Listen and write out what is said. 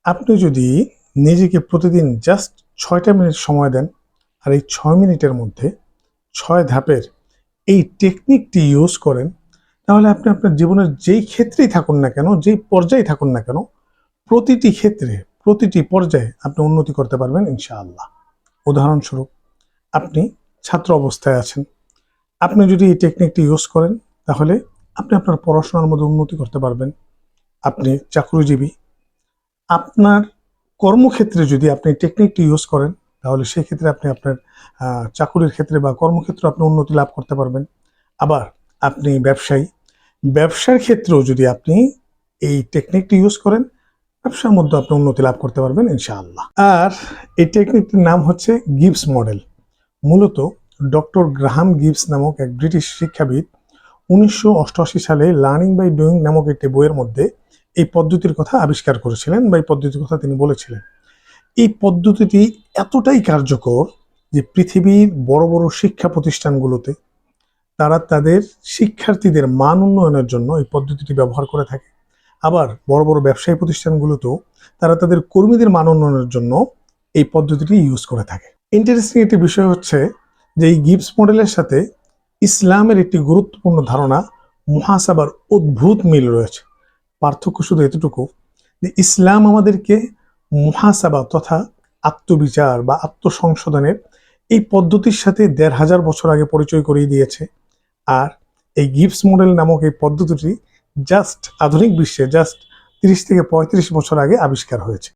আপনি যদি নিজেকে প্রতিদিন জাস্ট ৬টা মিনিট সময় দেন আর এই ৬ মিনিটের মধ্যে ৬ ধাপের এই টেকনিকটি ইউজ করেন, তাহলে আপনি আপনার জীবনের যেই ক্ষেত্রেই থাকুন না কেন, যেই পর্যায়ে থাকুন না কেন, প্রতিটি ক্ষেত্রে, প্রতিটি পর্যায়ে আপনি উন্নতি করতে পারবেন ইনশাআল্লাহ। উদাহরণস্বরূপ, আপনি ছাত্র অবস্থায় আছেন। আপনি যদি এই টেকনিকটি ইউজ করেন, তাহলে আপনি আপনার পড়াশোনার মধ্যে উন্নতি করতে পারবেন। আপনি চাকরিজীবী, আপনার কর্মক্ষেত্রে যদি আপনি টেকনিকটি ইউজ করেন, তাহলে সেক্ষেত্রে আপনি আপনার চাকুরির ক্ষেত্রে বা কর্মক্ষেত্রে আপনি উন্নতি লাভ করতে পারবেন। আবার আপনি ব্যবসায়ী, ব্যবসার ক্ষেত্রেও যদি আপনি এই টেকনিকটি ইউজ করেন, ব্যবসার মধ্যে আপনি উন্নতি লাভ করতে পারবেন ইনশাআল্লাহ। আর এই টেকনিকটির নাম হচ্ছে গিবস মডেল। মূলত ডক্টর গ্রাহাম গিবস নামক এক ব্রিটিশ শিক্ষাবিদ ১৯৮৮ সালে লার্নিং বাই ডুইং নামক একটি বইয়ের মধ্যে এই পদ্ধতির কথা আবিষ্কার করেছিলেন বা এই পদ্ধতির কথা তিনি বলেছিলেন। এই পদ্ধতিটি এতটাই কার্যকর যে পৃথিবীর বড় বড় শিক্ষা প্রতিষ্ঠানগুলোতে তারা তাদের শিক্ষার্থীদের মান উন্নয়নের জন্য এই পদ্ধতিটি ব্যবহার করে থাকে। আবার বড় বড় ব্যবসায়ী প্রতিষ্ঠানগুলোতেও তারা তাদের কর্মীদের মান উন্নয়নের জন্য এই পদ্ধতিটি ইউজ করে থাকে। ইন্টারেস্টিং একটি বিষয় হচ্ছে যে এই গিবস মডেলের সাথে ইসলামের একটি গুরুত্বপূর্ণ ধারণা মুহাসাবার অদ্ভুত মিল রয়েছে। পার্থক্য শুধু এতটুকু যে ইসলাম আমাদেরকে মুহাসাবা তথা আত্মবিচার বা আত্মসংশোধনের এই পদ্ধতির সাথে ১৫০০ বছর আগে পরিচয় করিয়ে দিয়েছে। আর এই গিবস মডেল নামক এই পদ্ধতিটি জাস্ট আধুনিক বিশ্বে জাস্ট ৩০ থেকে ৩৫ বছর আগে আবিষ্কার হয়েছে।